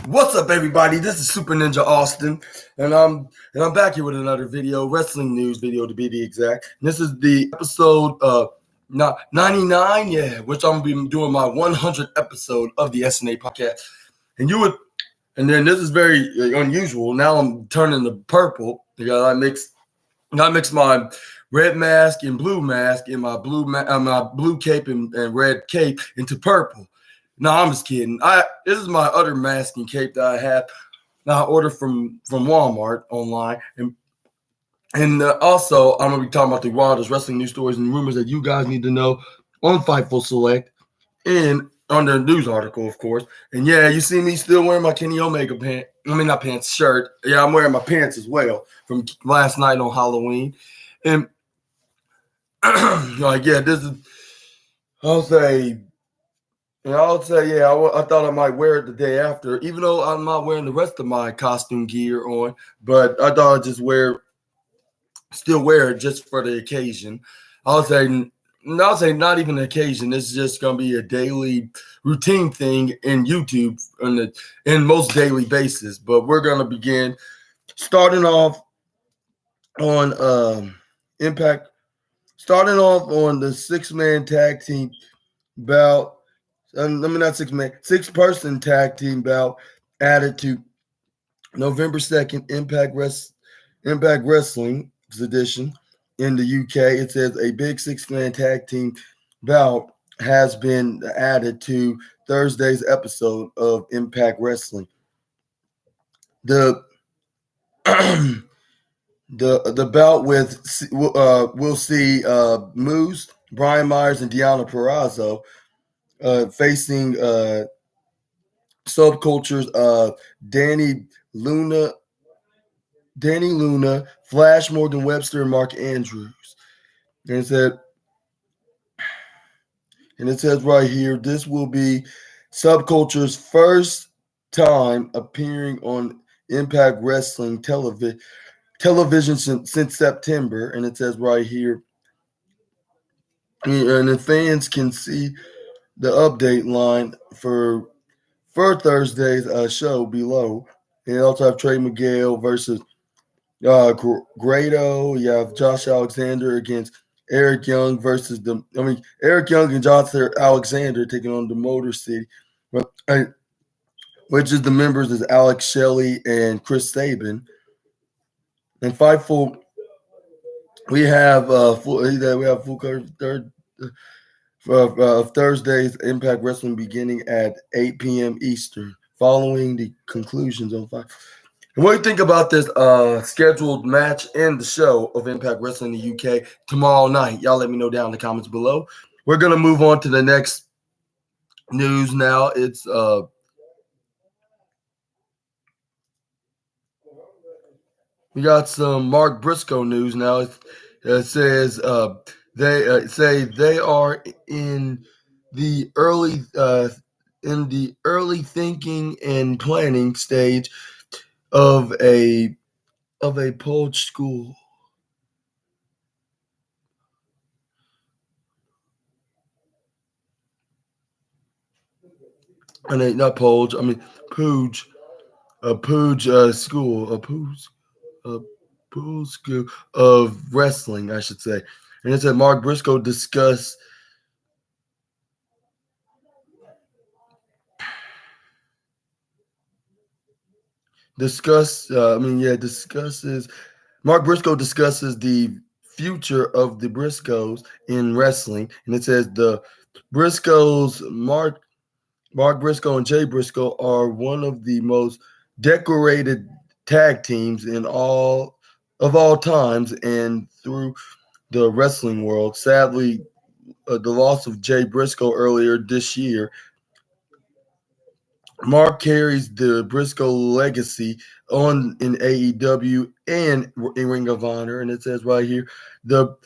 What's up, everybody? This is Super Ninja Austin, and I'm back here with another video, wrestling news video to be the exact. And this is the episode 99, which I'm gonna be doing my 100th episode of the SNA podcast. And then this is very unusual. Now I'm turning to purple because I mixed my red mask and blue mask and my blue cape and red cape into purple. No, I'm just kidding. This is my other masking cape that I have. Now I ordered from Walmart online, and also I'm gonna be talking about the wildest wrestling news stories and rumors that you guys need to know on Fightful Select and on the news article, of course. And yeah, you see me still wearing my Kenny Omega shirt. Yeah, I'm wearing my pants as well from last night on Halloween. And this is I'll say. And I would say, I thought I might wear it the day after, even though I'm not wearing the rest of my costume gear on. But I thought I'd just still wear it just for the occasion. I would say not even an occasion. This is just gonna be a daily routine thing in YouTube in most daily basis. But we're gonna begin starting off on Impact, starting off on the 6-man tag team bout. Six-person tag team bout added to November 2nd Impact Wrestling edition in the UK. It says a big 6-man tag team bout has been added to Thursday's episode of Impact Wrestling. The bout we'll see Moose, Brian Myers, and Deonna Purrazzo facing subcultures Danny Luna, Flash Morgan Webster, and Mark Andrews. And it says right here, this will be Subculture's first time appearing on Impact Wrestling television since September. And it says right here, and the fans can see the update line for Thursday's show below. And you also have Trey Miguel versus Grado. You have Josh Alexander against Eric Young versus Eric Young and Josh Alexander taking on the Motor City, which is the members is Alex Shelley and Chris Sabin. And Fightful, we have full coverage of Thursday's Impact Wrestling beginning at 8 p.m. Eastern, following the conclusions on Fightful. And what do you think about this scheduled match and the show of Impact Wrestling in the UK tomorrow night? Y'all let me know down in the comments below. We're going to move on to the next news now. It's we got some Mark Briscoe news now. It says they say they are in the early thinking and planning stage of a Polish school. And they not Polish, Pooge, a Pooge school, a Pooge school of wrestling, I should say. And it said Mark Briscoe discusses Mark Briscoe discusses the future of the Briscoes in wrestling. And it says the Briscoes, Mark Briscoe and Jay Briscoe, are one of the most decorated tag teams of all times and through the wrestling world. Sadly, the loss of Jay Briscoe earlier this year. Mark carries the Briscoe legacy on in AEW and in Ring of Honor, and it says right here, the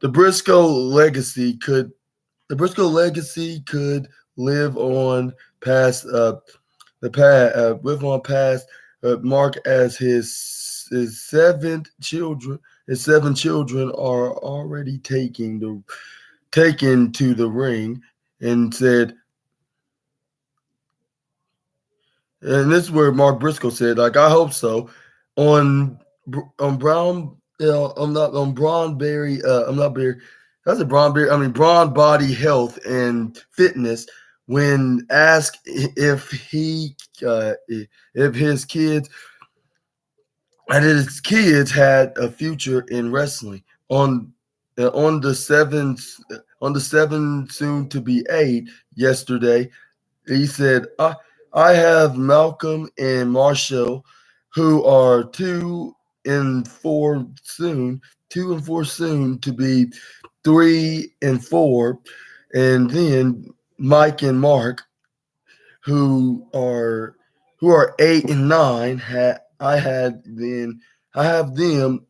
Briscoe legacy could live on past Mark as his seven children. His 7 children are already taken to the ring, and said And this is where Mark Briscoe said, like, I hope so. On Brown, I'm not on Braun Berry. I'm not Berry. That's a Braun Berry. I mean Braun Body Health and Fitness. When asked if his kids and his kids had a future in wrestling on the seven soon to be 8 yesterday. He said, I have Malcolm and Marshall, who are 2 and 4 soon to be 3 and 4, and then Mike and Mark, who are 8 and 9. I have them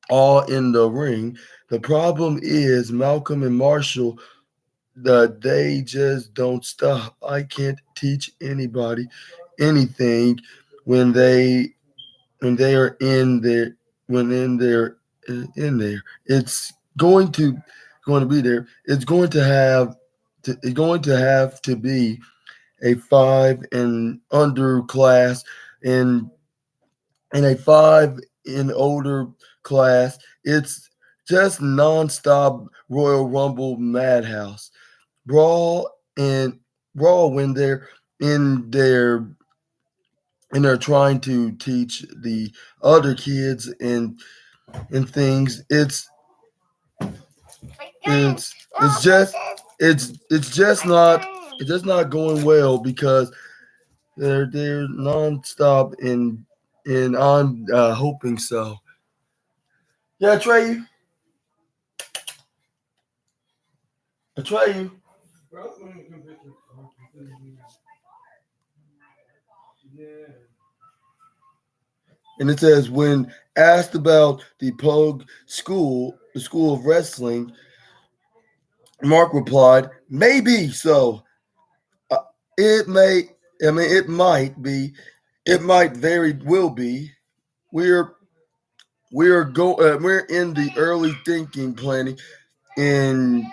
all in the ring. The problem is Malcolm and Marshall, they just don't stop. I can't teach anybody anything when they are in there when in there. It's going to be there. It's going to have to be a 5 and under class, and in a 5 and older class. It's just nonstop Royal Rumble madhouse brawl and brawl when in their they're trying to teach the other kids and things. It's just not going well because they're nonstop, and I'm hoping so. Yeah, I try you. And it says, when asked about the school of wrestling, Mark replied, "Maybe so. Uh, it may. I mean, it might be. It might very well be. We're we're in the early thinking, planning, and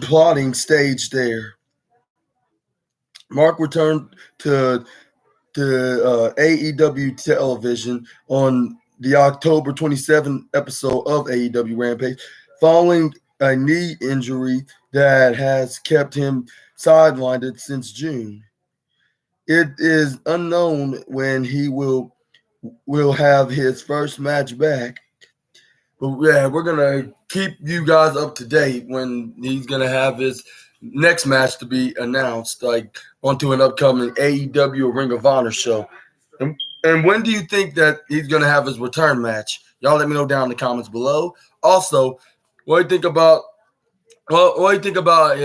plotting stage there." Mark returned to AEW television on the October 27th episode of AEW Rampage, following a knee injury that has kept him sidelined since June. It is unknown when he will have his first match back. But yeah, we're gonna keep you guys up to date when he's gonna have his next match to be announced, like onto an upcoming AEW or Ring of Honor show. And when do you think that he's gonna have his return match? Y'all let me know down in the comments below. Also, what do you think about what do you think about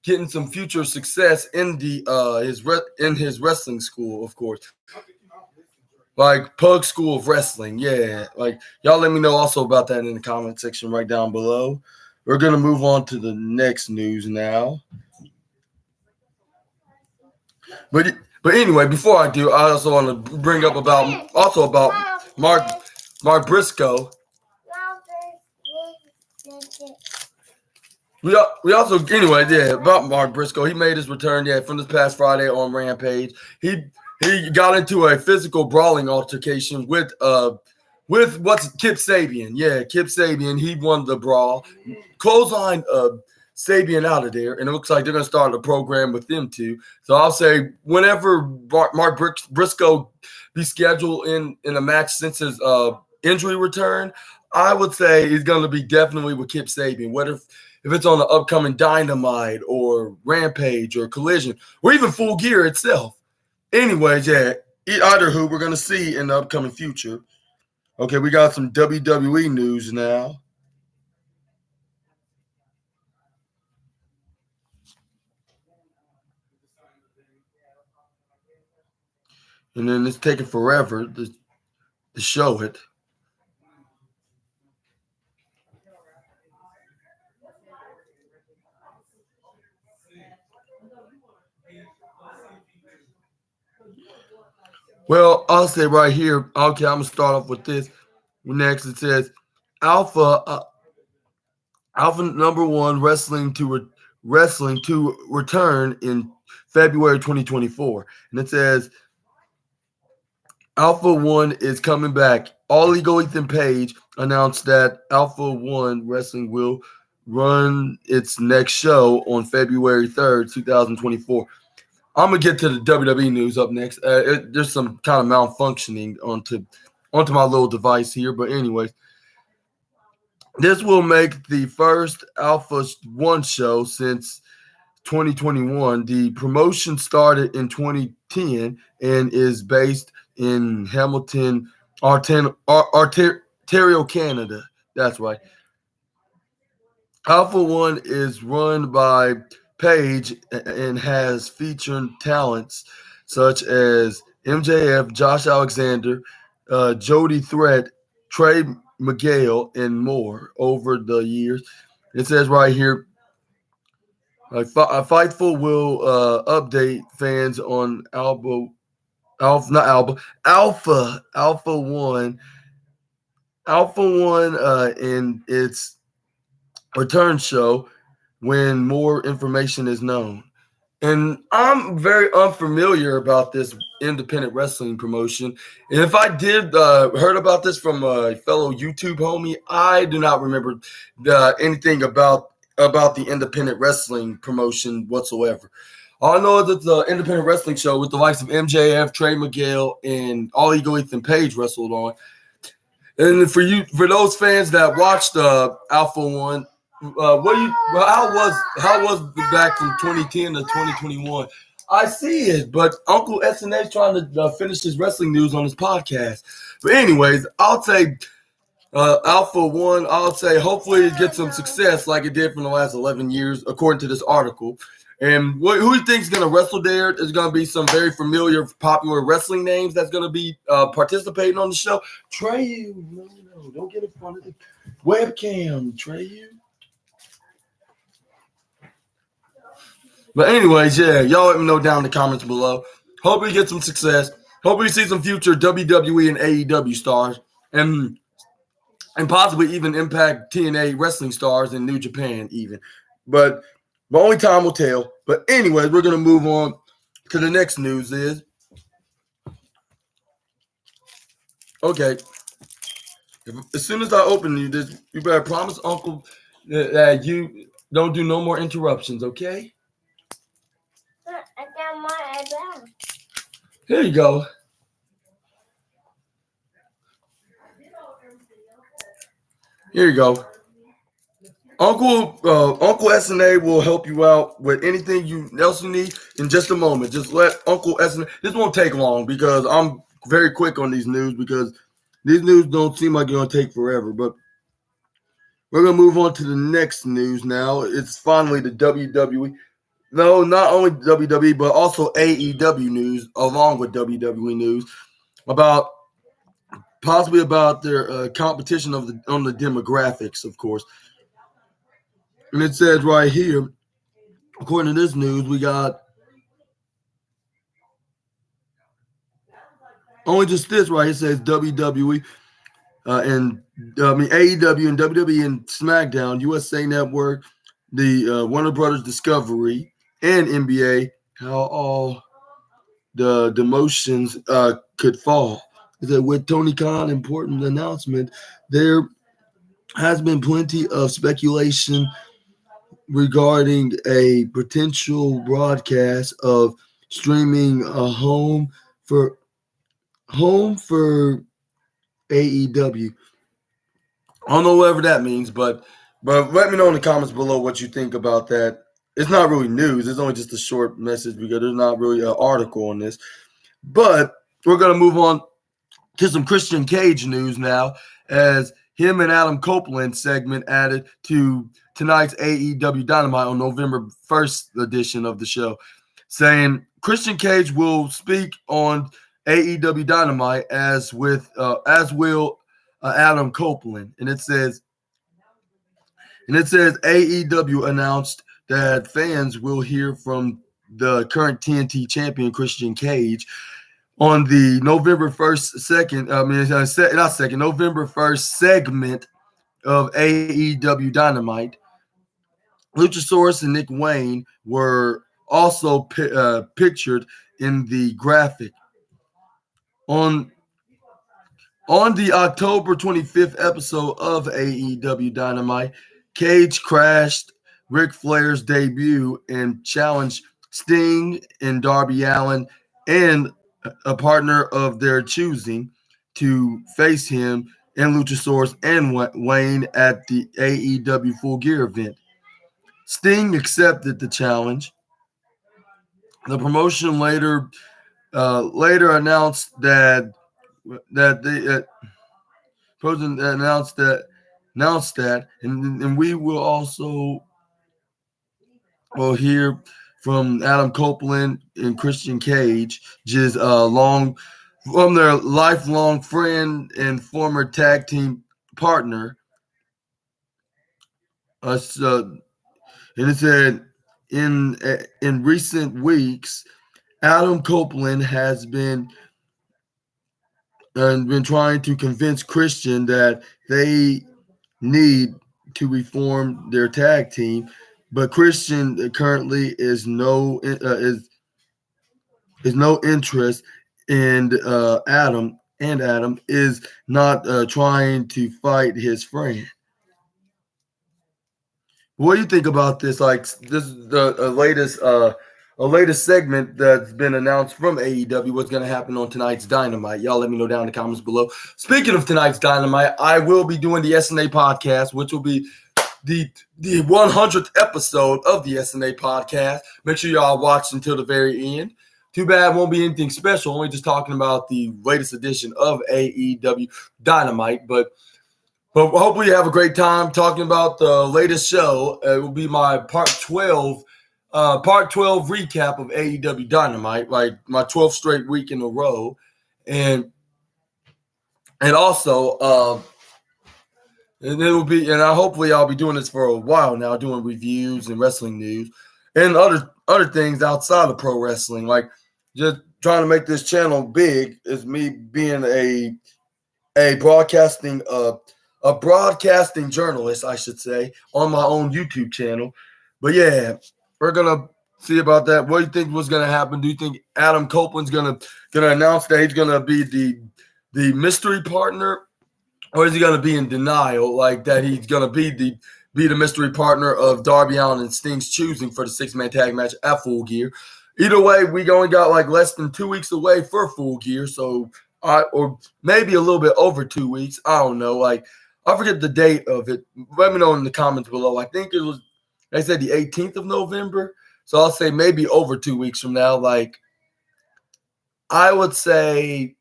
getting some future success in his wrestling school, of course, like Pug School of Wrestling. Yeah, like y'all let me know also about that in the comment section right down below. We're gonna move on to the next news now. But anyway, before I do, I also want to bring up about Mark Briscoe. We also about Mark Briscoe. He made his return from this past Friday on Rampage. He got into a physical brawling altercation with what's Kip Sabian. Yeah, Kip Sabian. He won the brawl. Clothesline Sabian out of there, and it looks like they're gonna start a program with them too. So I'll say whenever Mark Briscoe be scheduled in a match since his injury return, I would say he's gonna be definitely with Kip Sabian. Whether if it's on the upcoming Dynamite or Rampage or Collision or even Full Gear itself. Anyways, yeah, either who we're gonna see in the upcoming future. Okay, we got some WWE news now. And then it's taking forever to show it. Well, I'll say right here. Okay, I'm gonna start off with this. Next, it says Alpha Alpha number one wrestling to Wrestling to return in February 2024. And it says Alpha One is coming back. All Ego Ethan Page announced that Alpha One Wrestling will run its next show on February 3rd, 2024. I'm gonna get to the WWE news up next. There's some kind of malfunctioning onto my little device here, but anyways, this will make the first Alpha One show since 2021. The promotion started in 2010 and is based in Hamilton, Ontario, Canada. That's right. Alpha One is run by Page and has featured talents such as MJF, Josh Alexander, Jody Threat, Trey Miguel, and more over the years. It says right here, Fightful will update fans on Alpha One in its return show when more information is known. And I'm very unfamiliar about this independent wrestling promotion. And if I did heard about this from a fellow YouTube homie, I do not remember anything about the independent wrestling promotion whatsoever. All I know is it's an independent wrestling show with the likes of MJF, Trey Miguel, and All Ego Ethan Page wrestled on. And for those fans that watched Alpha One, how was back from 2010 to 2021? I see it, but Uncle SNA is trying to finish his wrestling news on his podcast. But anyways, I'll say Alpha One. I'll say hopefully it gets some success like it did from the last 11 years, according to this article. And who you think is going to wrestle there is going to be some very familiar, popular wrestling names that's going to be participating on the show. Trey, no, don't get in front of the webcam, Trey. But anyways, yeah, y'all let me know down in the comments below. Hope we get some success. Hope we see some future WWE and AEW stars, and possibly even Impact TNA wrestling stars in New Japan even. But only time will tell. But anyways, we're going to move on to the next news is, okay, as soon as I open this, you better promise Uncle that you don't do no more interruptions, okay? I got my eyebrow. Here you go. Here you go. Uncle SNA will help you out with anything else you need in just a moment. Just let Uncle SNA. This won't take long because I'm very quick on these news because these news don't seem like they're going to take forever. But we're going to move on to the next news now. It's finally the WWE. No, not only WWE, but also AEW news along with WWE news about possibly about their competition on the demographics, of course. And it says right here, according to this news, we got only just this right here. It says WWE and AEW and WWE and SmackDown, USA Network, the Warner Brothers Discovery, and NBA, how all the demotions could fall. It said with Tony Khan, important announcement, there has been plenty of speculation regarding a potential broadcast of streaming a home for AEW. I don't know whatever that means, but let me know in the comments below what you think about that. It's not really news. It's only just a short message because there's not really an article on this. But we're going to move on to some Christian Cage news now, as him and Adam Copeland segment added to tonight's AEW Dynamite on November 1st edition of the show, saying Christian Cage will speak on AEW Dynamite as will Adam Copeland. And it says AEW announced that fans will hear from the current TNT champion Christian Cage on the November 1st November 1st segment of AEW Dynamite. Luchasaurus and Nick Wayne were also pictured in the graphic. On the October 25th episode of AEW Dynamite, Cage crashed Ric Flair's debut and challenged Sting and Darby Allin and a partner of their choosing to face him and Luchasaurus and Wayne at the AEW Full Gear event. Sting accepted the challenge. The promotion later announced that the president announced that, and we will also hear from Adam Copeland and Christian Cage, just from their lifelong friend and former tag team partner. And it said in recent weeks, Adam Copeland has been trying to convince Christian that they need to reform their tag team, but Christian currently is no interest in Adam, and Adam is not trying to fight his friend. What do you think about this? Like, this is the latest segment that's been announced from AEW. What's going to happen on tonight's Dynamite? Y'all let me know down in the comments below. Speaking of tonight's Dynamite, I will be doing the SNA podcast, which will be the 100th episode of the SNA podcast. Make sure y'all watch until the very end. Too bad it won't be anything special, only just talking about the latest edition of AEW Dynamite, but hopefully you have a great time talking about the latest show. It will be my part 12 recap of AEW Dynamite, like my 12th straight week in a row. And also, and it will be, and hopefully I'll be doing this for a while now, doing reviews and wrestling news and other things outside of pro wrestling, like just trying to make this channel big is me being a broadcasting journalist, I should say, on my own YouTube channel. But yeah, we're gonna see about that. What do you think was gonna happen? Do you think Adam Copeland's gonna announce that he's gonna be the mystery partner, or is he gonna be in denial, like that he's gonna be the mystery partner of Darby Allin and Sting's choosing for the 6-man tag match at Full Gear? Either way, we only got like less than 2 weeks away for Full Gear, so or maybe a little bit over 2 weeks. I don't know. Like, I forget the date of it. Let me know in the comments below. I think it was, they said the 18th of November. So I'll say maybe over 2 weeks from now. Like, I would say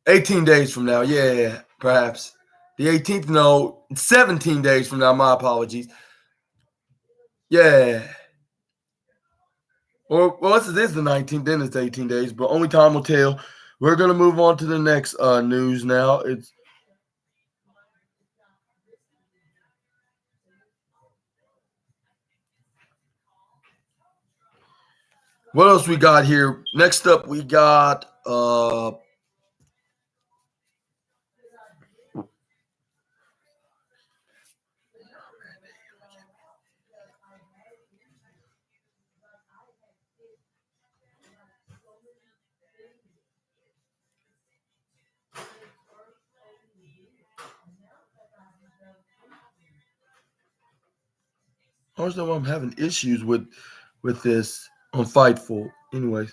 18 days from now. Yeah, perhaps. The 18th, no, 17 days from now. My apologies. Yeah. Well, this is the 19th, then it's 18 days, but only time will tell. We're going to move on to the next news now. What else we got here? Next up, we got I don't know why I'm having issues with this on Fightful. Anyways.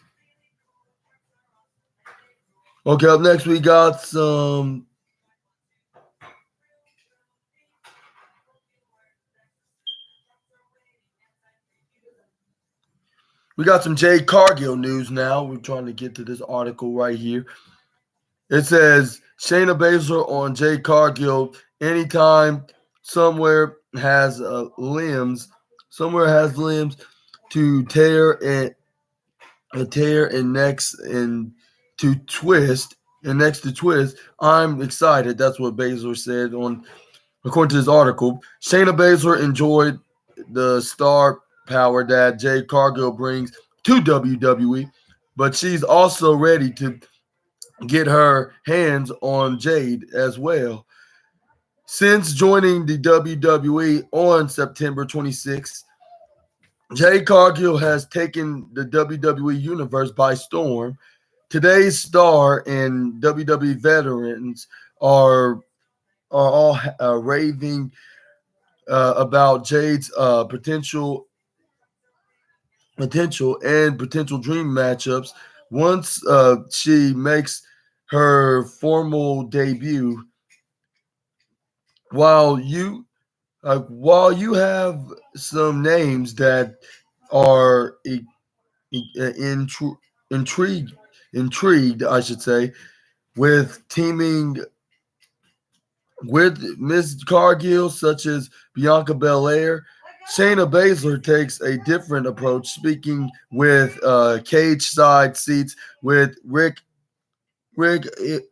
Okay, up next we got some Jade Cargill news now. We're trying to get to this article right here. It says Shayna Baszler on Jade Cargill. Anytime somewhere has limbs to tear and next to twist. I'm excited. That's what Baszler said according to this article. Shayna Baszler enjoyed the star power that Jade Cargill brings to WWE, but she's also ready to get her hands on Jade as well. Since joining the WWE on September 26th, Jade Cargill has taken the WWE Universe by storm. Today's star and WWE veterans are all raving about Jade's potential dream matchups once she makes her formal debut. While you have some names that are intrigued, I should say, with teaming with Miss Cargill, such as Bianca Belair. Shayna Baszler takes a different approach, speaking with cage side seats with Rick Uchino,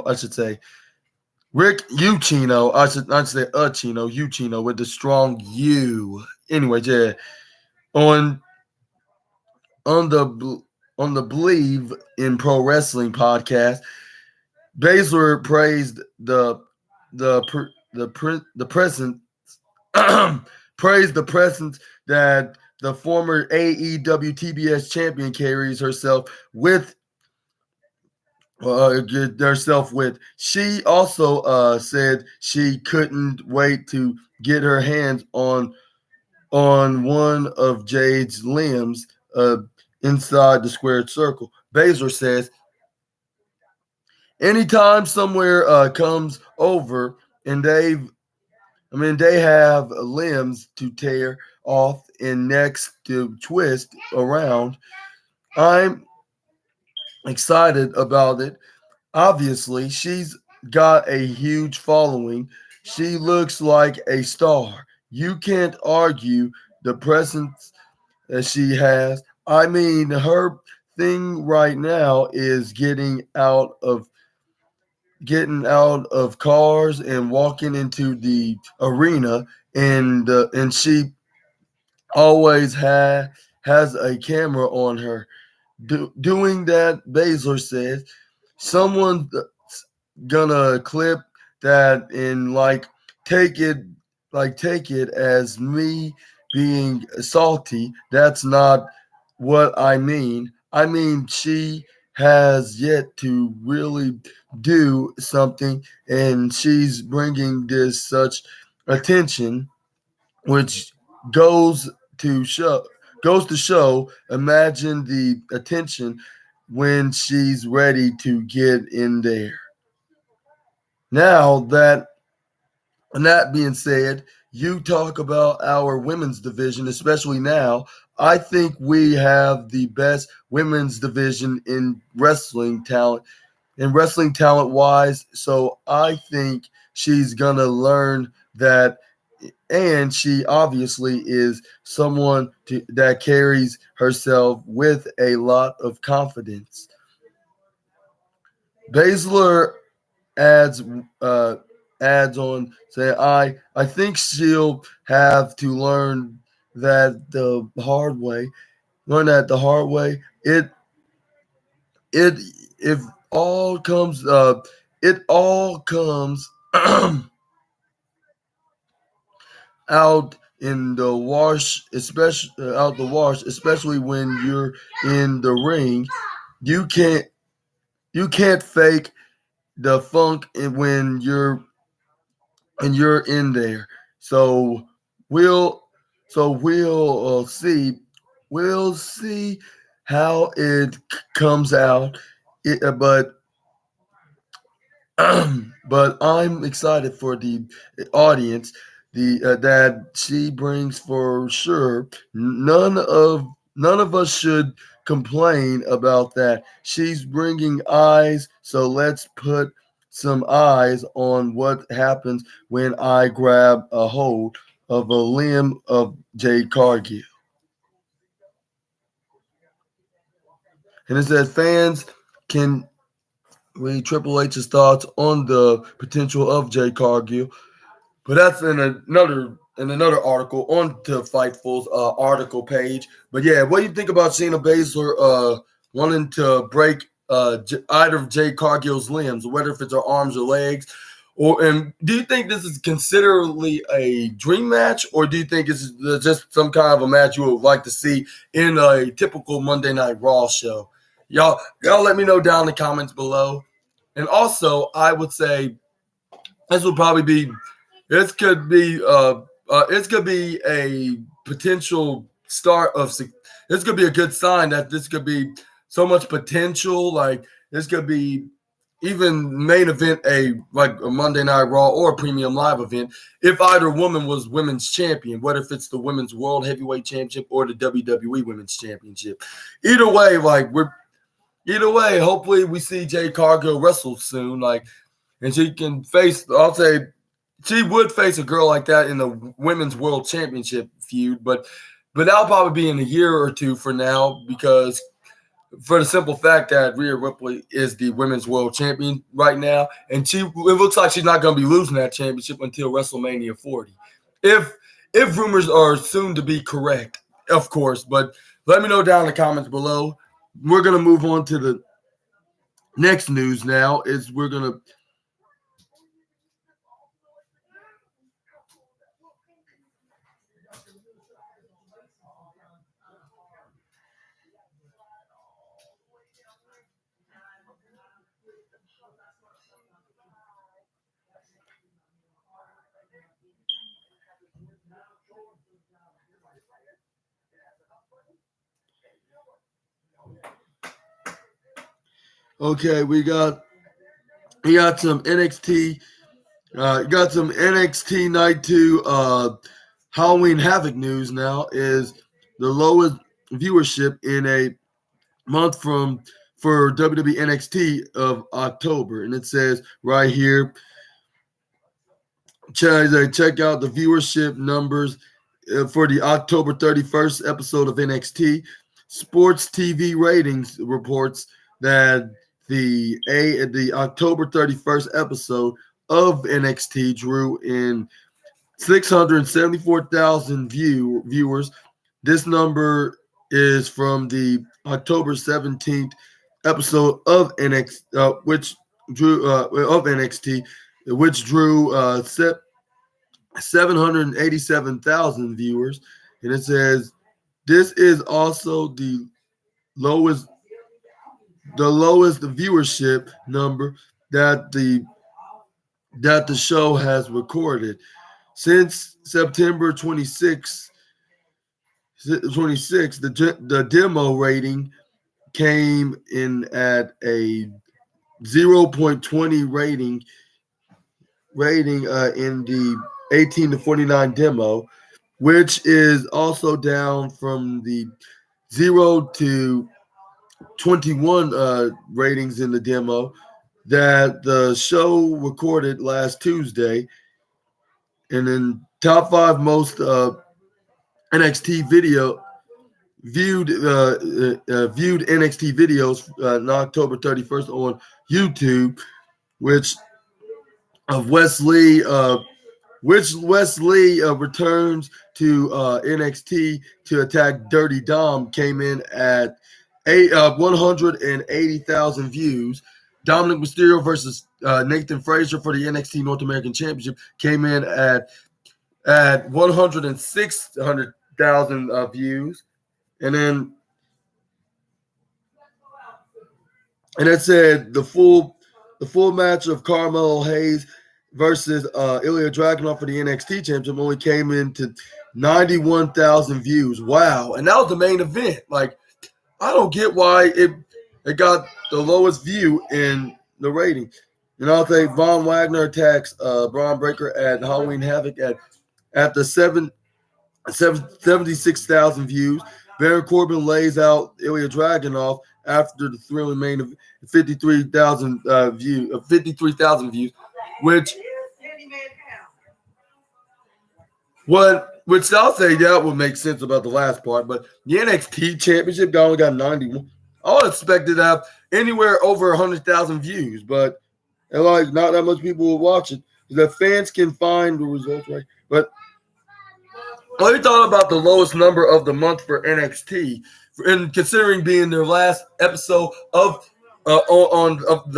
I should say. Rick Uchino, I should say Uchino with the strong U. Anyway, yeah. On on the on the Believe in Pro Wrestling podcast, Baszler praised the present praised the presence that the former AEW TBS champion carries herself with. She also said she couldn't wait to get her hands on one of Jade's limbs inside the squared circle. Baszler says, anytime somewhere comes over and they have limbs to tear off and necks to twist around, I'm excited about it. Obviously, she's got a huge following. She looks like a star. You can't argue the presence that she has. I mean, her thing right now is getting out of cars and walking into the arena, and she always has a camera on her. Doing that, Baszler says, someone's gonna clip that and take it as me being salty. That's not what I mean. I mean, she has yet to really do something, and she's bringing this such attention, which goes to show. Imagine the attention when she's ready to get in there. Now that being said, you talk about our women's division, especially now. I think we have the best women's division in wrestling talent wise. So I think she's gonna learn that, and she obviously is someone that carries herself with a lot of confidence. Baszler adds uh, adds on saying, I think she'll have to learn that the hard way. It if all comes it all comes out in the wash, especially when you're in the ring. You can't fake the funk when you're in there. So we'll we'll see how it comes out. But but I'm excited for the audience that she brings for sure. None of us should complain about that. She's bringing eyes, so let's put some eyes on what happens when I grab a hold of a limb of Jade Cargill. And it says fans can read Triple H's thoughts on the potential of Jade Cargill. But that's in another article on the Fightful's article page. But yeah, what do you think about Shayna Baszler wanting to break either of Jade Cargill's limbs, whether if it's her arms or legs. And do you think this is considerably a dream match, or do you think it's just some kind of a match you would like to see in a typical Monday Night Raw show? Y'all let me know down in the comments below. And also, I would say this would probably be this could be a potential start of this could be a good sign that this could be so much potential. Like this could be even main event like a Monday Night Raw or a premium live event if either woman was women's champion, whether if it's the Women's World Heavyweight Championship or the WWE Women's Championship. Either way, hopefully we see Jade Cargill wrestle soon. And she can face, I'll say, she would face a girl like that in the Women's World Championship feud, but that'll probably be in a year or two for now, because for the simple fact that Rhea Ripley is the Women's World Champion right now, and it looks like she's not going to be losing that championship until WrestleMania 40. If rumors are soon to be correct, of course. But let me know down in the comments below. We're going to move on to the next news now. Okay, we got some NXT. Got some NXT Night 2 Halloween Havoc news now. Is the lowest viewership in a month for WWE NXT of October. And it says right here, check out the viewership numbers for the October 31st episode of NXT. Sports TV Ratings reports that the October 31st episode of NXT drew in 674,000 viewers. This number is from the October 17th episode of NXT, which drew 787,000 viewers. And it says this is also the lowest viewership number that the show has recorded since September 26. The demo rating came in at a 0.20 rating in the 18 to 49 demo, which is also down from the 0 to 21 ratings in the demo that the show recorded last Tuesday. And then top 5 most NXT video viewed NXT videos on October 31st on YouTube, which Wes Lee returns to NXT to attack Dirty Dom, came in at 180,000 views. Dominic Mysterio versus Nathan Frazier for the NXT North American Championship came in at 106,000 views. And then it said the full match of Carmelo Hayes versus Ilya Dragunov for the NXT Championship only came into 91,000 views. Wow. And that was the main event. Like, I don't get why it got the lowest view in the rating. And I'll say Von Wagner attacks Braun Breaker at Halloween Havoc at the 76,000 views. Baron Corbin lays out Ilya Dragunov after the thrilling main of 53,000 views, which I'll say that would make sense about the last part. But the NXT Championship only got 91. I would expect it to have anywhere over 100,000 views, but not that much people will watch it. The fans can find the results, right? But what you thought about the lowest number of the month for NXT, and considering being their last episode of on of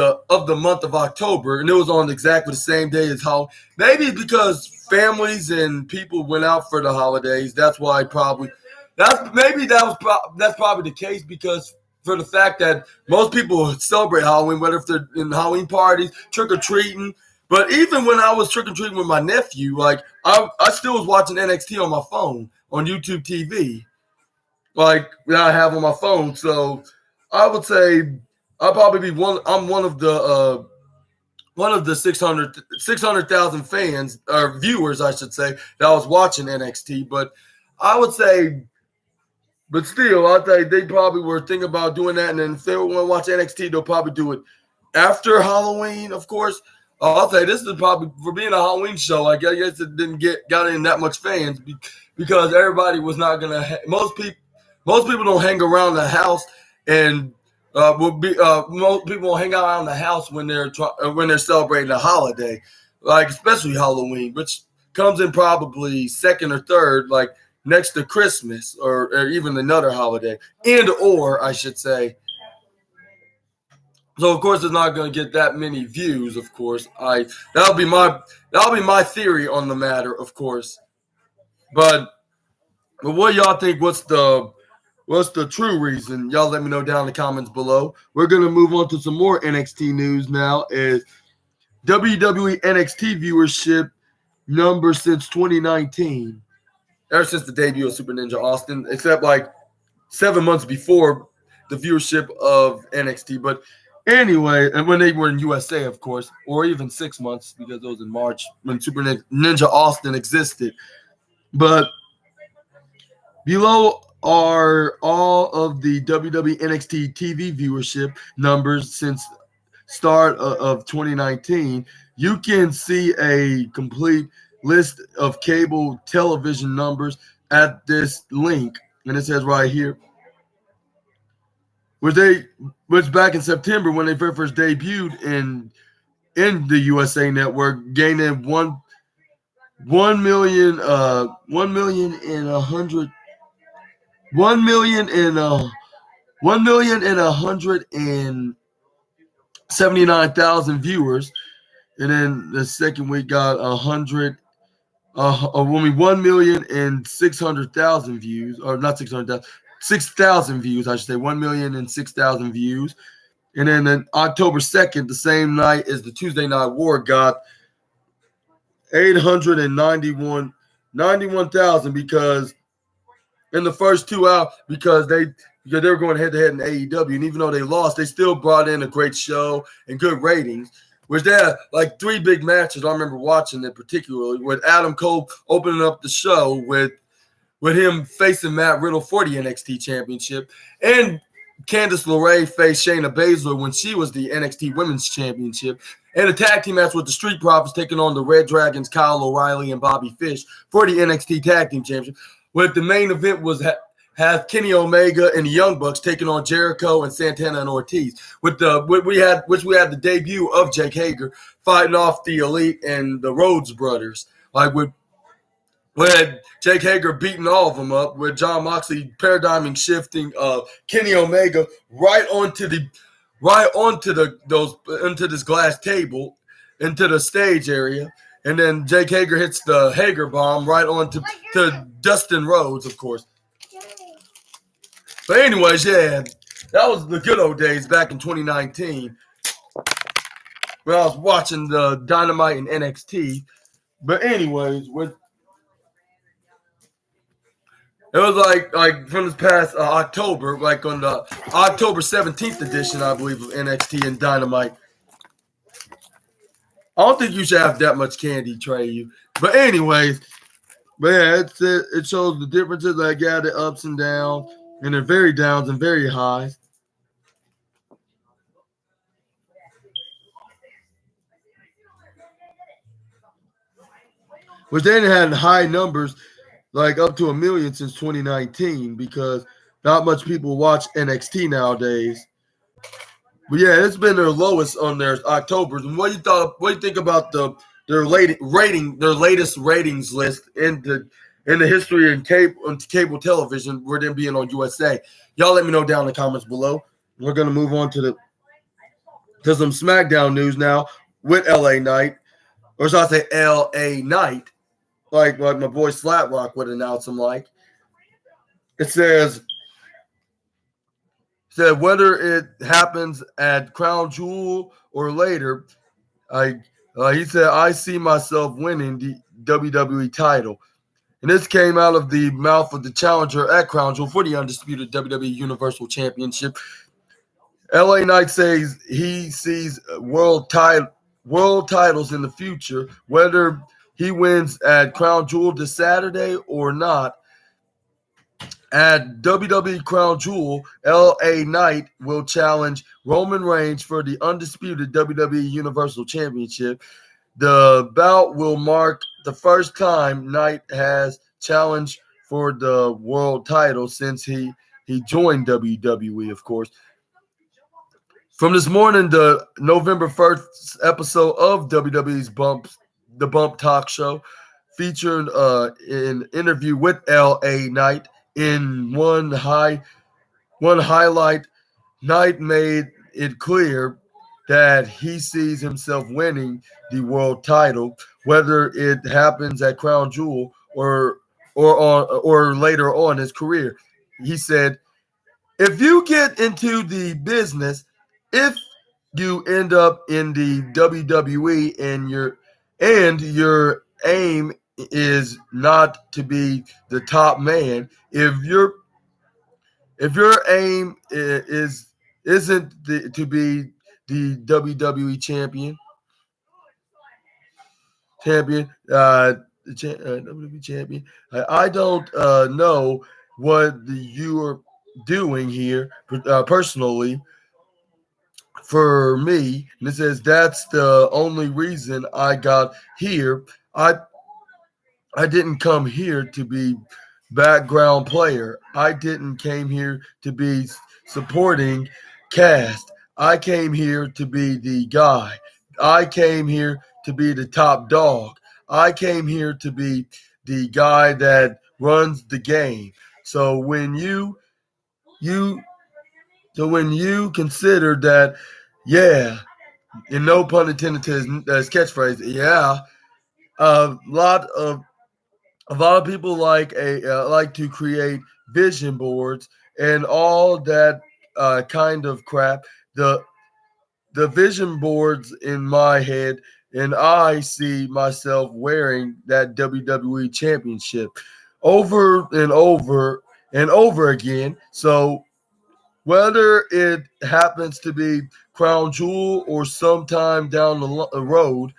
the month of October, and it was on exactly the same day as how. Maybe it's because families and people went out for the holidays. That's why probably that's probably the case because for the fact that most people celebrate Halloween, whether if they're in Halloween parties, trick or treating. But even when I was trick or treating with my nephew, like I still was watching NXT on my phone on YouTube TV, like that I have on my phone. So I would say I'll probably be one. I'm one of the 600,000 fans or viewers, I should say, that was watching NXT. But I would say, but still, I think they probably were thinking about doing that. And then if they want to watch NXT, they'll probably do it after Halloween, of course. I'll say this is probably for being a Halloween show. I guess it didn't got in that much fans because everybody was not gonna. Most people don't hang around the house and most people will hang out around the house when they're celebrating a holiday, like especially Halloween, which comes in probably second or third, like next to Christmas or even another holiday, and or I should say. So of course it's not going to get that many views. Of course, that'll be my theory on the matter. Of course, but what y'all think? What's the true reason? Y'all let me know down in the comments below. We're going to move on to some more NXT news now. Is WWE NXT viewership number since 2019, ever since the debut of Super Ninja Austin, except like 7 months before the viewership of NXT. But anyway, and when they were in USA, of course, or even 6 months because it was in March when Super Ninja Austin existed. But below are all of the WWE NXT TV viewership numbers since start of 2019. You can see a complete list of cable television numbers at this link, and it says right here, which back in September when they very first debuted in the USA Network, gaining 1 million and 179,000 viewers, and then the second week got 1,600,000 views, or not 600,000, 6,000 views, I should say, 1,006,000 views. And then on October 2nd, the same night as the Tuesday Night War, got 891,000 because in the first 2 hours because they were going head to head in AEW, and even though they lost, they still brought in a great show and good ratings. Which they had like 3 big matches. I remember watching it particularly with Adam Cole opening up the show with him facing Matt Riddle for the NXT Championship, and Candice LeRae faced Shayna Baszler when she was the NXT Women's Championship, and a tag team match with the Street Profits taking on the Red Dragons, Kyle O'Reilly and Bobby Fish for the NXT Tag Team Championship. With the main event was have Kenny Omega and the Young Bucks taking on Jericho and Santana and Ortiz. Which we had the debut of Jake Hager fighting off the Elite and the Rhodes Brothers. Like with Jake Hager beating all of them up, with John Moxley paradigm shifting Kenny Omega into this glass table into the stage area. And then Jake Hager hits the Hager bomb right onto to Dustin Rhodes, of course. But anyways, yeah, that was the good old days back in 2019 when I was watching the Dynamite and NXT. But anyways, it was like from this past October, like on the October 17th edition, I believe, of NXT and Dynamite. I don't think you should have that much candy, Trey. But anyways, yeah, it shows the differences. Like, yeah, the ups and downs, and the very downs and very highs. Which they had high numbers, like up to 1 million since 2019, because not much people watch NXT nowadays. But yeah, it's been their lowest on their Octobers. And what do you think about their latest ratings list in the history of cable television, with them being on USA? Y'all let me know down in the comments below. We're gonna move on to to some SmackDown news now with LA Knight, or should I say LA Knight, like my boy Slatrock would announce him like. It said whether it happens at Crown Jewel or later, he said, I see myself winning the WWE title. And this came out of the mouth of the challenger at Crown Jewel for the undisputed WWE Universal Championship. LA Knight says he sees world titles in the future, whether he wins at Crown Jewel this Saturday or not. At WWE Crown Jewel, LA Knight will challenge Roman Reigns for the undisputed WWE Universal Championship. The bout will mark the first time Knight has challenged for the world title since he joined WWE, of course. From this morning, the November 1st episode of WWE's The Bump Talk Show featured an interview with LA Knight. In one highlight, Knight made it clear that he sees himself winning the world title, whether it happens at Crown Jewel or later on in his career. He said, if you get into the business, if you end up in the WWE and your aim is not to be the top man, if your aim isn't to be the WWE WWE champion, I don't know what you're doing here personally. For me, and it says that's the only reason I got here. I didn't come here to be background player. I didn't came here to be supporting cast. I came here to be the guy. I came here to be the top dog. I came here to be the guy that runs the game. So when you consider that, yeah, and no pun intended to his catchphrase, yeah, a lot of people like to create vision boards and all that kind of crap. The vision boards in my head, and I see myself wearing that WWE championship over and over and over again. So whether it happens to be Crown Jewel or sometime down the road,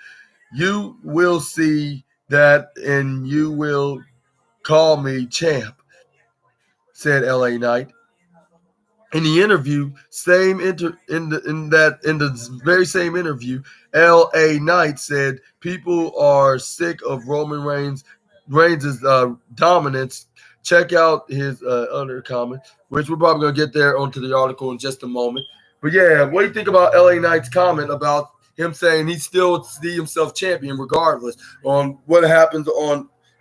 you will see that and you will call me champ, said LA Knight. In the interview, in the very same interview, LA Knight said people are sick of Roman Reigns' dominance. Check out his other comment, which we're probably gonna get there onto the article in just a moment. But yeah, what do you think about LA Knight's comment about him saying he still see himself champion regardless on what happens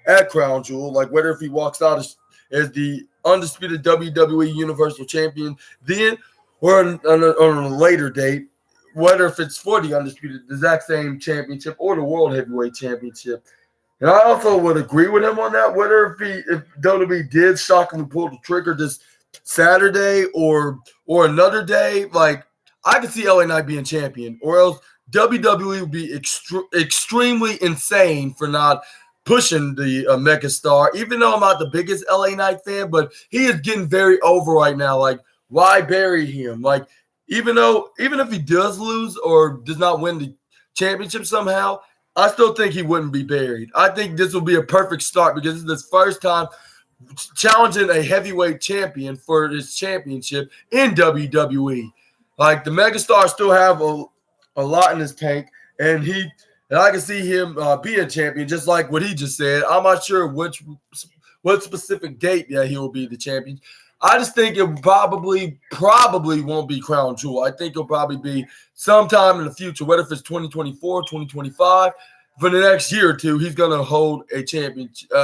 at Crown Jewel, like whether if he walks out as the undisputed WWE Universal Champion then or on a later date, whether if it's for the undisputed, the exact same championship or the World Heavyweight Championship. And I also would agree with him on that, whether if WWE did shockingly pull the trigger this Saturday or another day, like I could see LA Knight being champion, or else WWE would be extremely insane for not pushing the megastar. Even though I'm not the biggest LA Knight fan, but he is getting very over right now. Like, why bury him? Like, even if he does lose or does not win the championship somehow, I still think he wouldn't be buried. I think this will be a perfect start because this is his first time challenging a heavyweight champion for his championship in WWE. Like, the megastar still have a lot in his tank, and I can see him being champion, just like what he just said. I'm not sure what specific date that he will be the champion. I just think it probably won't be Crown Jewel. I think it'll probably be sometime in the future, whether if it's 2024, 2025. For the next year or two, he's going to hold a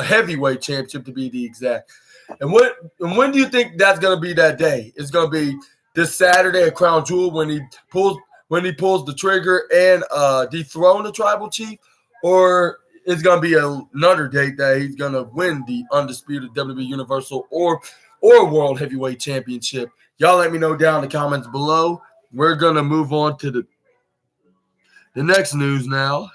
heavyweight championship to be the exact. And when do you think that's going to be that day? It's going to be this Saturday at Crown Jewel when he when he pulls the trigger and dethrone the tribal chief, or it's gonna be another date that he's gonna win the undisputed WWE Universal or World Heavyweight Championship. Y'all let me know down in the comments below. We're gonna move on to the next news now.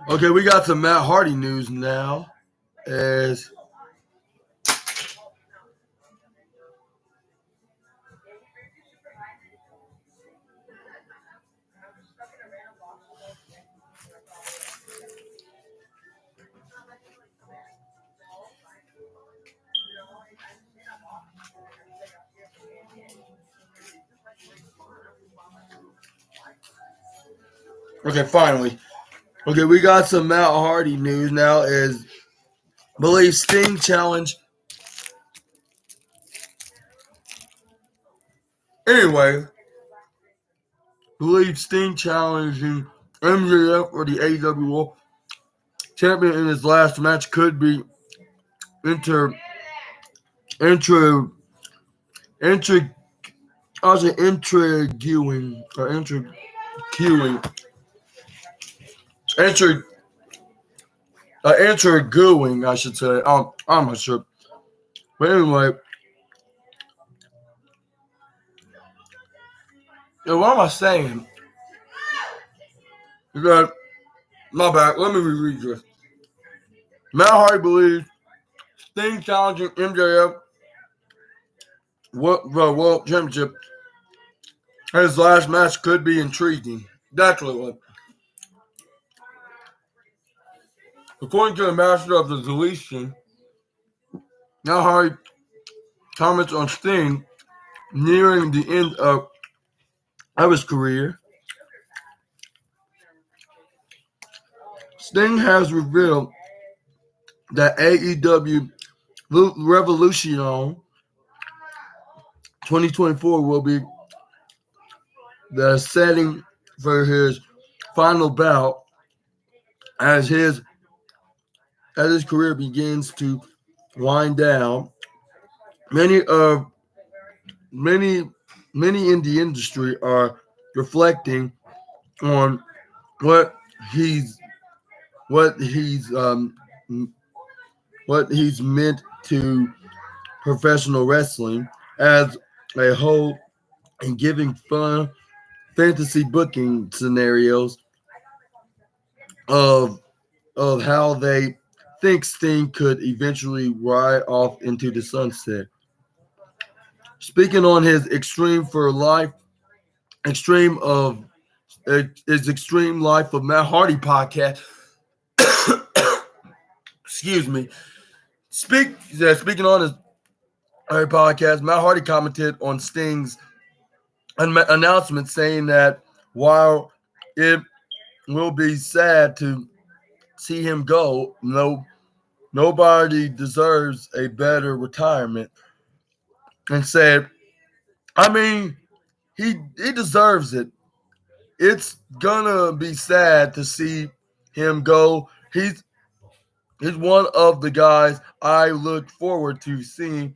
Okay, we got some Matt Hardy news now. As okay, finally. Okay, we got some Matt Hardy news now. Is believe Sting challenge. Anyway, believe Sting challenging MJF for the AEW World Champion in his last match could be intriguing. I was intriguing or intriguing. Intriguing, I should say. I'm not sure. But anyway, what am I saying? That, my bad. Let me reread this. Matt Hardy believes Sting challenging MJF World Championship. His last match could be intriguing. That's what it was. According to the master of the deletion, Matt Hardy comments on Sting nearing the end of his career. Sting has revealed that AEW Revolution 2024 will be the setting for his final bout as his career begins to wind down. Many in the industry are reflecting on what he's meant to professional wrestling as a whole, and giving fun fantasy booking scenarios of how they think Sting could eventually ride off into the sunset. Speaking on his Extreme Life of Matt Hardy podcast. Excuse me. Speaking on his podcast, Matt Hardy commented on Sting's announcement, saying that while it will be sad to see him go, nobody deserves a better retirement, and said, I mean, he deserves it. It's gonna be sad to see him go. He's one of the guys I look forward to seeing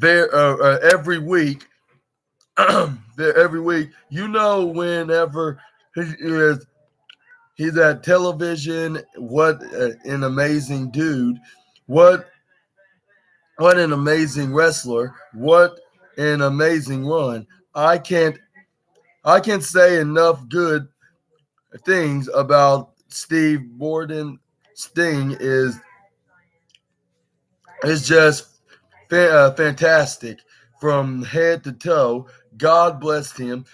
every week. Every week, whenever he's at television, what an amazing dude! What an amazing wrestler! What an amazing run! I can't say enough good things about Steve Borden. Sting is just fantastic from head to toe. God bless him.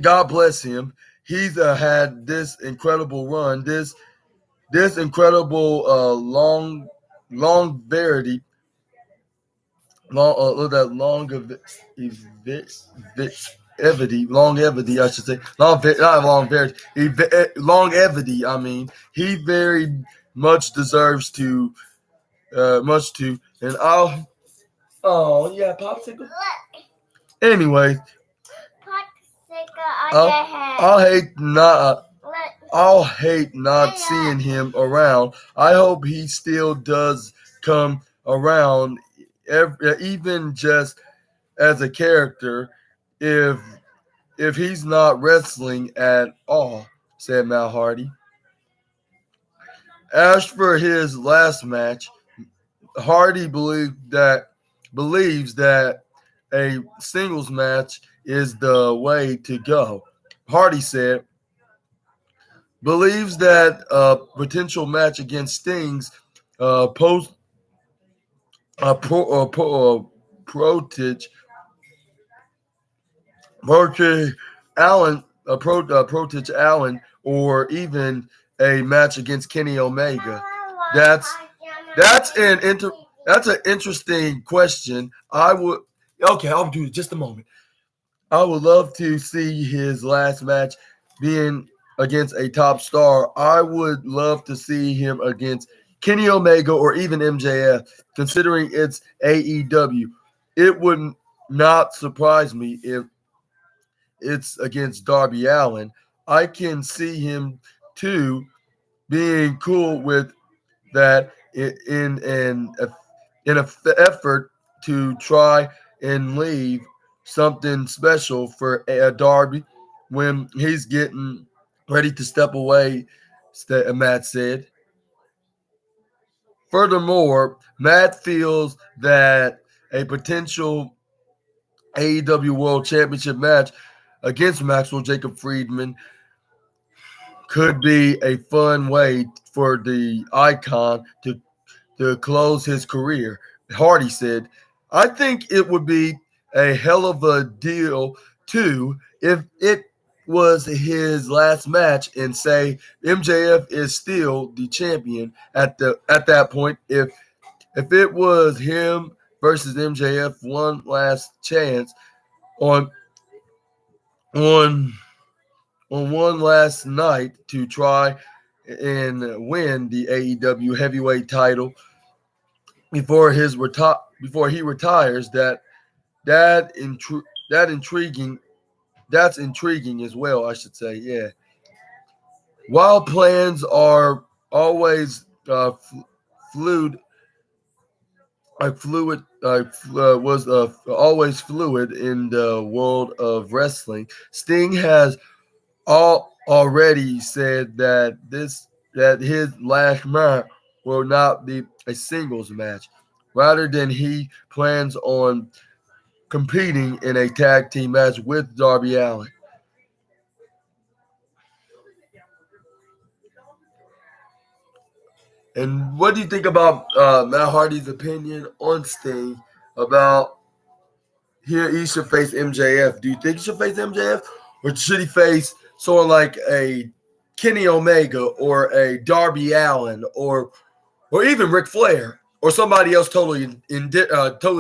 God bless him. He's had this incredible run, this incredible longevity, longevity, I should say, not longevity, longevity. I mean, he very much deserves to, and I'll. Oh yeah, popsicle. Look, Anyway, popsicle on I'll, your head. I'll hate not. Look, I'll hate not seeing him around. I hope he still does come around, even just as a character, if he's not wrestling at all," said Matt Hardy. As for his last match, Hardy believes that a singles match is the way to go. Hardy said, believes that a potential match against Sting's post Protich Allen, Protich Allen, or even a match against Kenny Omega. That's that's an interesting question. I'll do it just a moment. I would love to see his last match being against a top star. I would love to see him against Kenny Omega or even MJF, considering it's AEW. It would not surprise me if it's against Darby Allin. I can see him too being cool with that in an effort to try and leave something special for Darby when he's getting ready to step away, Matt said. Furthermore, Matt feels that a potential AEW World Championship match against Maxwell Jacob Friedman could be a fun way for the icon to close his career. Hardy said, I think it would be a hell of a deal, too, if it was his last match and say MJF is still the champion at that point. If it was him versus MJF one last chance on on one last night to try and win the AEW heavyweight title before he retires, that intriguing that's intriguing as well, I should say. Yeah. While plans are always fluid was always fluid in the world of wrestling, Sting has already said that his last match will not be a singles match. Rather than he plans on competing in a tag team match with Darby Allin. And what do you think about Matt Hardy's opinion on Sting about here he should face MJF? Do you think he should face MJF, or should he face someone like a Kenny Omega or a Darby Allin or even Ric Flair or somebody else totally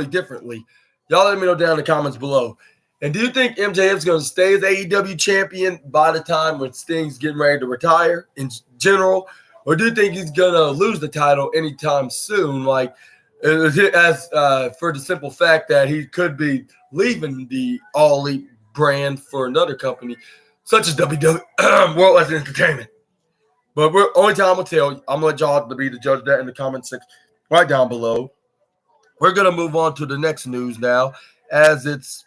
differently? Y'all let me know down in the comments below. And do you think MJF is going to stay as AEW champion by the time when Sting's getting ready to retire in general? Or do you think he's going to lose the title anytime soon? Like, as for the simple fact that he could be leaving the All Elite brand for another company, such as WWE, World Wrestling Entertainment. But only time will tell. I'm going to let y'all be the judge of that in the comment section right down below. We're going to move on to the next news now, as it's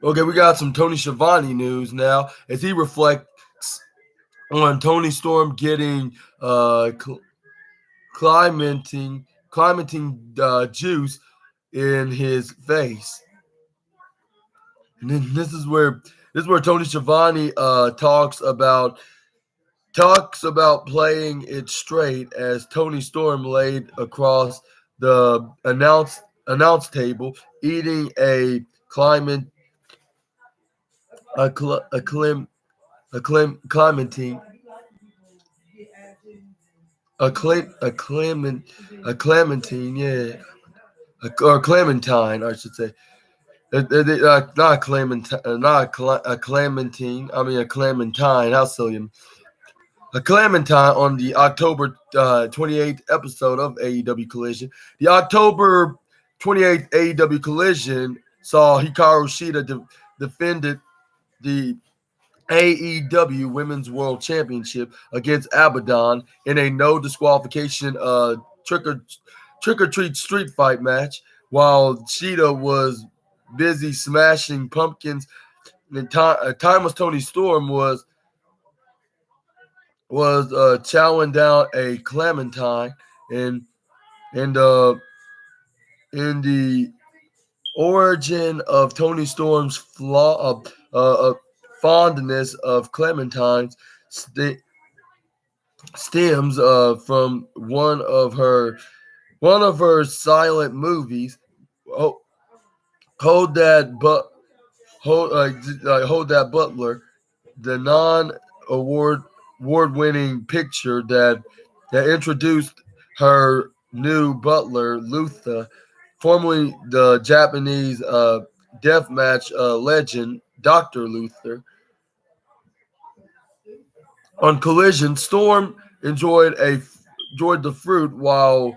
Okay, we got some Tony Schiavone news now as he reflects on Tony Storm getting climating juice in his face. And then this is where Tony Schiavone talks about playing it straight as Tony Storm laid across the announce table, eating a climate a cl- a clim clementine a clement a clementine, yeah, or clementine, I should say. Not a clementine, a clementine. I mean a clementine. How silly! A clementine on the October 28th episode of AEW Collision. The October 28th AEW Collision saw Hikaru Shida defended the AEW Women's World Championship against Abaddon in a no disqualification trick or treat street fight match, while Shida was busy smashing pumpkins. And Timeless Tony Storm was chowing down a clementine, and and in the origin of Tony Storm's fondness of clementines stems from one of her silent movies. Oh, hold that but hold that Butler, the award winning picture that introduced her new butler Luther, formerly the Japanese deathmatch legend Dr. Luther. On Collision, Storm enjoyed the fruit while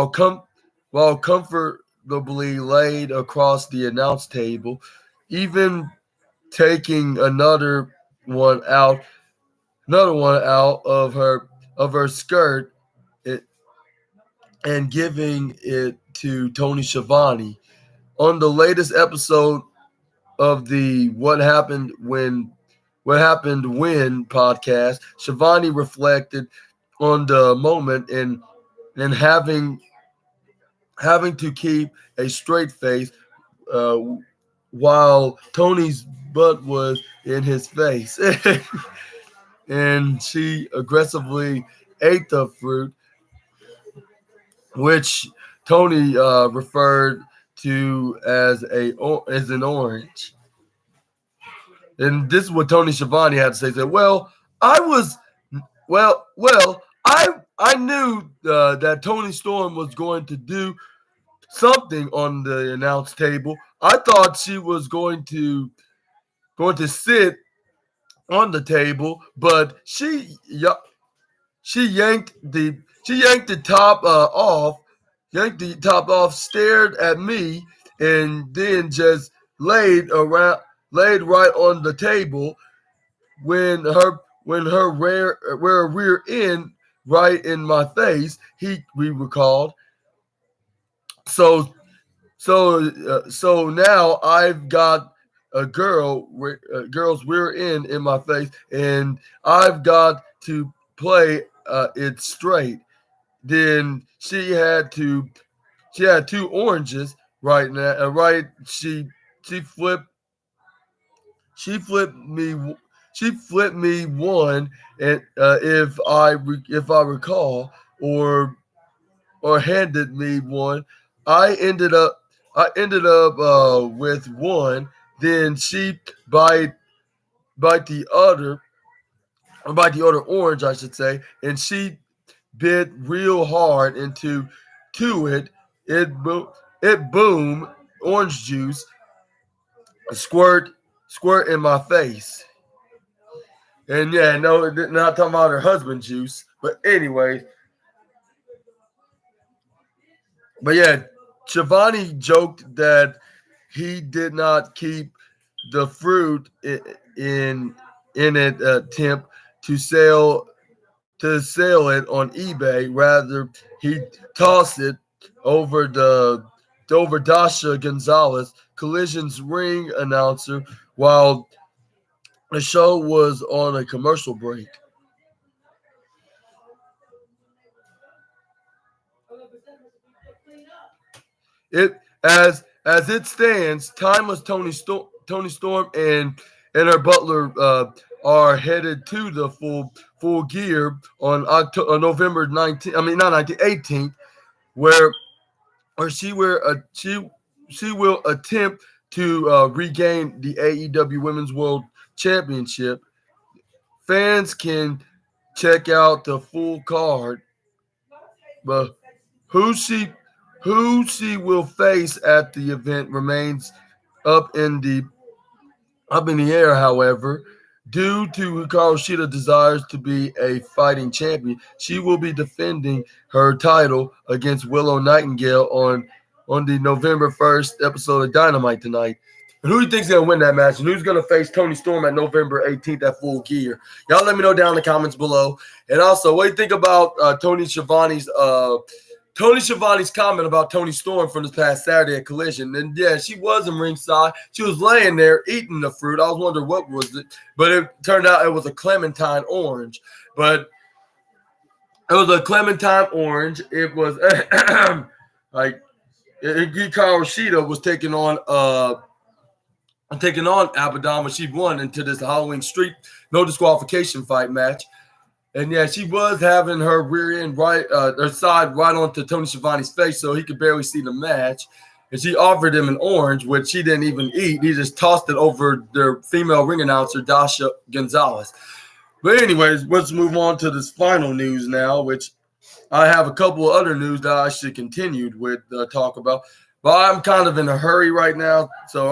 com- while comfortably laid across the announce table, even taking another one out of her skirt, it, and giving it to Tony Schiavone. On the latest episode of the What Happened When podcast, Schiavone reflected on the moment and having to keep a straight face uh, while Tony's butt was in his face. And she aggressively ate the fruit, which Tony referred to as an orange. And this is what Tony Schiavone had to say. He said, "Well, I was well, I knew that Tony Storm was going to do something on the announce table. I thought she was going to sit on the table, but she yanked the top off, stared at me, and then just laid right on the table when her rear end right in my face." We recalled. So so now I've got a girl's rear end in my face, and I've got to play it straight. Then she had two oranges right now. Right, she flipped she flipped me she flipped me one, and if I recall, or handed me one. I ended up with one. Then she bite the other bite the other orange, I should say, and she bit real hard into it. It boom, orange juice squirt squirt in my face. And yeah, no, not talking about her husband juice, but anyway. But yeah, Shivani joked that he did not keep the fruit in an attempt to sell it on eBay. Rather, he tossed it over the over Dasha Gonzalez, Collision's ring announcer, while the show was on a commercial break. It as it stands, timeless Tony Storm and her butler are headed to the full gear on November 19th. I mean not 19th, 18th, where or she will attempt to regain the AEW Women's World Championship. Fans can check out the full card, but who she who she will face at the event remains up in the air. However, due to Hikaru Shida desires to be a fighting champion, she will be defending her title against Willow Nightingale on the November 1st episode of Dynamite tonight. And who do you think's gonna win that match? And who's gonna face Toni Storm at November 18th at Full Gear? Y'all let me know down in the comments below. And also, what do you think about Tony Schiavone's comment about Toni Storm from this past Saturday at Collision? And yeah, she was in ringside. She was laying there eating the fruit. I was wondering what was it, but it turned out it was a clementine orange. But it was a clementine orange. It was like Hikaru Shida was taking on Abaddon when she won into this Halloween Street no disqualification fight match. And yeah, she was having her rear end her side right onto Tony Schiavone's face, so he could barely see the match. And she offered him an orange, which he didn't even eat. He just tossed it over their female ring announcer, Dasha Gonzalez. But anyways, let's move on to this final news now, which I have a couple of other news that I should continue with talk about. But I'm kind of in a hurry right now, so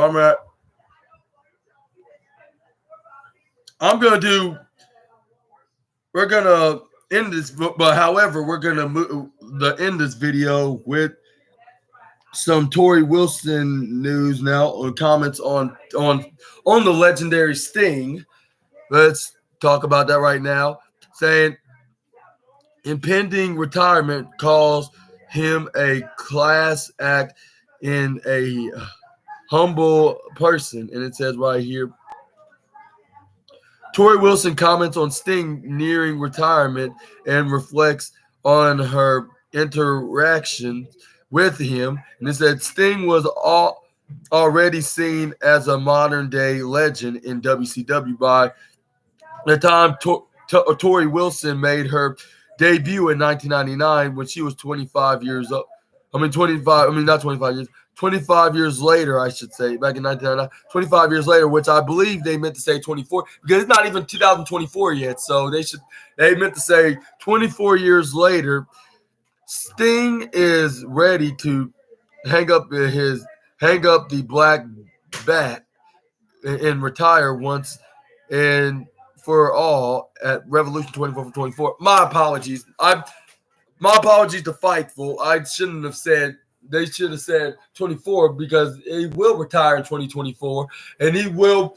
we're gonna end this, but however, we're gonna end this video with some Tori Wilson news now, on comments on the legendary Sting. Let's talk about that right now. Saying impending retirement calls him a class act in a humble person, and it says right here. Tori Wilson comments on Sting nearing retirement and reflects on her interaction with him. And it said Sting was already seen as a modern-day legend in WCW by the time Tori Wilson made her debut in 1999 when she was 25 years old. 25 years later, I should say, back in 1999, 25 years later, which I believe they meant to say 24, because it's not even 2024 yet. So they meant to say 24 years later. Sting is ready to hang up the black bat and retire once and for all at Revolution 24 for 24. My apologies. My apologies to Fightful. I shouldn't have said. They should have said 24 because he will retire in 2024, and it will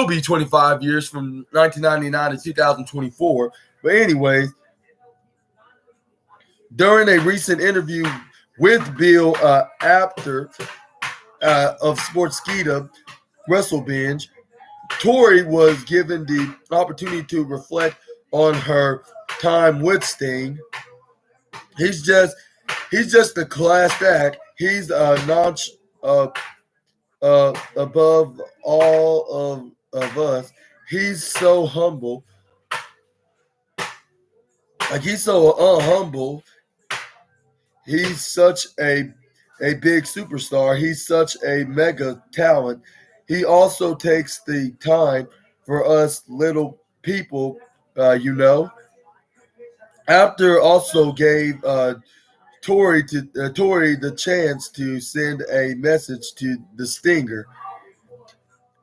be 25 years from 1999 to 2024. But anyways, during a recent interview with Bill Apter of Sportskeeda Wrestle Binge, Tori was given the opportunity to reflect on her time with Sting. He's just a class act. He's a notch above all of us. He's so humble. Like, he's so humble. He's such a big superstar. He's such a mega talent. He also takes the time for us little people, After also gave Tori the chance to send a message to the Stinger,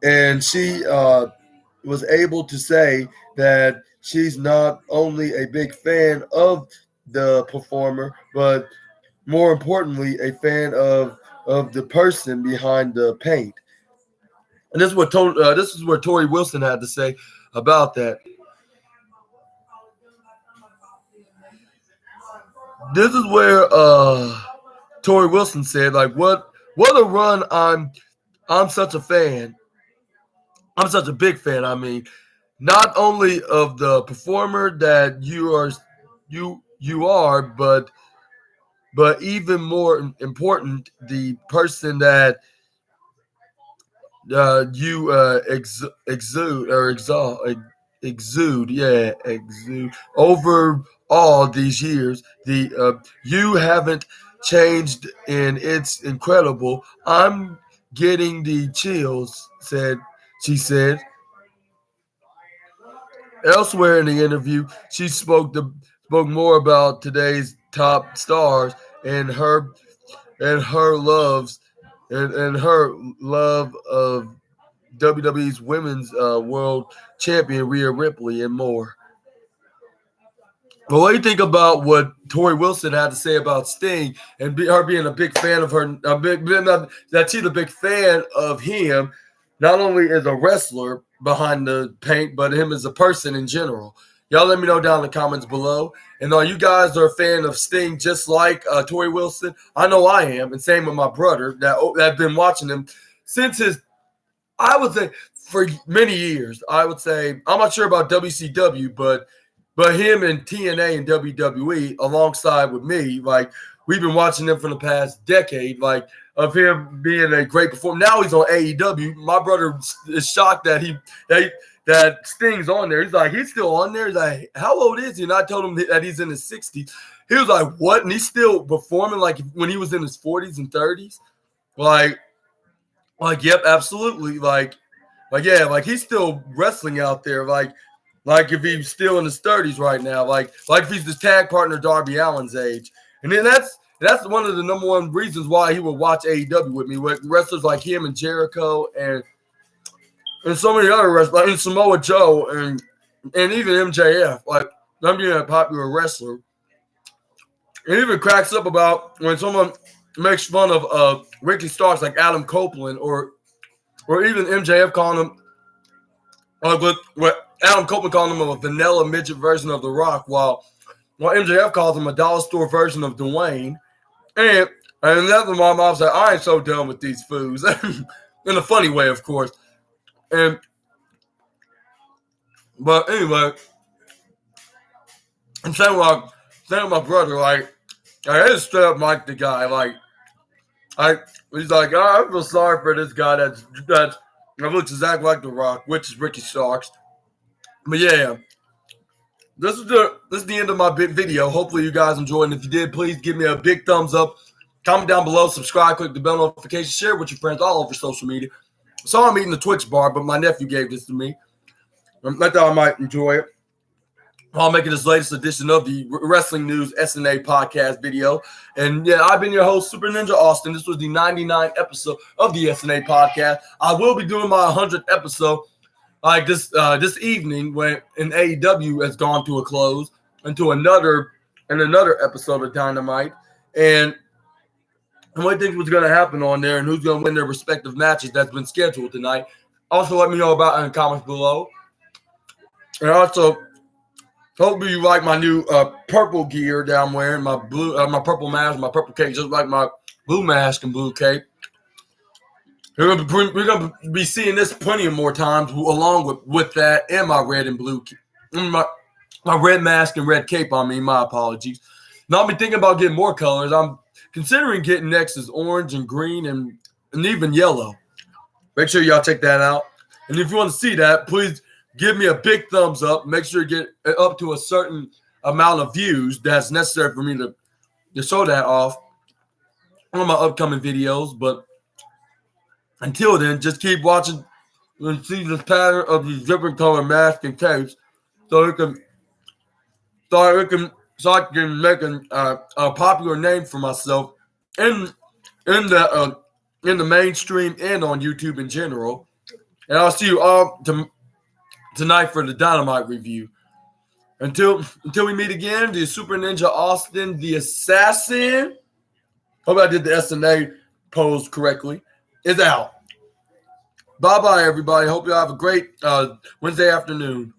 and she was able to say that she's not only a big fan of the performer, but more importantly, a fan of the person behind the paint. And this is what Tori Wilson had to say about that. This is where Tori Wilson said, like, what a run. I'm such a fan. I'm such a big fan. I mean, not only of the performer that you are, but even more important, the person that you exude over all these years. You haven't changed and it's incredible. I'm getting the chills, she said. Elsewhere in the interview, she spoke more about today's top stars and her loves and her love of WWE's Women's World Champion Rhea Ripley and more. But what do you think about what Tori Wilson had to say about Sting and her being a big fan of her? That she's a big fan of him, not only as a wrestler behind the paint, but him as a person in general. Y'all let me know down in the comments below. And you guys are a fan of Sting just like Tori Wilson? I know I am, and same with my brother that been watching him since I would say for many years. I would say I'm not sure about WCW, but him and TNA and WWE alongside with me, like we've been watching him for the past decade, like of him being a great performer. Now he's on AEW. My brother is shocked that Sting's on there. He's like, he's still on there. He's like, how old is he? And I told him that he's in his 60s. He was like, what? And he's still performing like when he was in his 40s and 30s. Like, yep, absolutely. Like yeah, like he's still wrestling out there. Like if he's still in his 30s right now, like if he's the tag partner Darby Allin's age. And then that's one of the number one reasons why he would watch AEW with me, with wrestlers like him and Jericho and so many other wrestlers, like Samoa Joe and even MJF. Like, I'm being a popular wrestler. It even cracks up about when someone makes fun of Ricky Starks, like Adam Copeland, or even MJF calling him, what Adam Copeland calling him a vanilla midget version of The Rock, while MJF calls him a dollar store version of Dwayne. And that's when my mom said, I ain't so done with these fools. In a funny way, of course. But anyway, I'm saying with my brother, like, I just straight up like the guy. He's like, I feel sorry for this guy that looks exactly like The Rock, which is Ricky Starks. But yeah, this is the end of my video. Hopefully you guys enjoyed. And if you did, please give me a big thumbs up. Comment down below, subscribe, click the bell notification, share with your friends all over social media. So I'm eating the Twitch bar, but my nephew gave this to me. I thought I might enjoy it. I'll make it this latest edition of the Wrestling News SNA podcast video. And yeah, I've been your host, Super Ninja Austin. This was the 99th episode of the SNA podcast. I will be doing my 100th episode like this evening when an AEW has gone to a close into another episode of Dynamite. And what do you think was going to happen on there and who's going to win their respective matches that's been scheduled tonight. Also, let me know about it in the comments below. And also, hopefully you like my new purple gear that I'm wearing, my purple mask, my purple cape, just like my blue mask and blue cape. We're gonna be seeing this plenty of more times, along with that and my red and blue, my red mask and red cape. My apologies. Now I've been thinking about getting more colors. I'm considering getting next is orange and green and even yellow. Make sure y'all check that out. And if you want to see that, please give me a big thumbs up. Make sure you get it up to a certain amount of views that's necessary for me to show that off on my upcoming videos. But until then, just keep watching and see this pattern of these different color masks and capes so I can make a popular name for myself in the mainstream and on YouTube in general. And I'll see you all tonight for the Dynamite review. Until we meet again, the Super Ninja Austin, the Assassin. Hope I did the SNA pose correctly. Is out. Bye-bye, everybody. Hope you have a great Wednesday afternoon.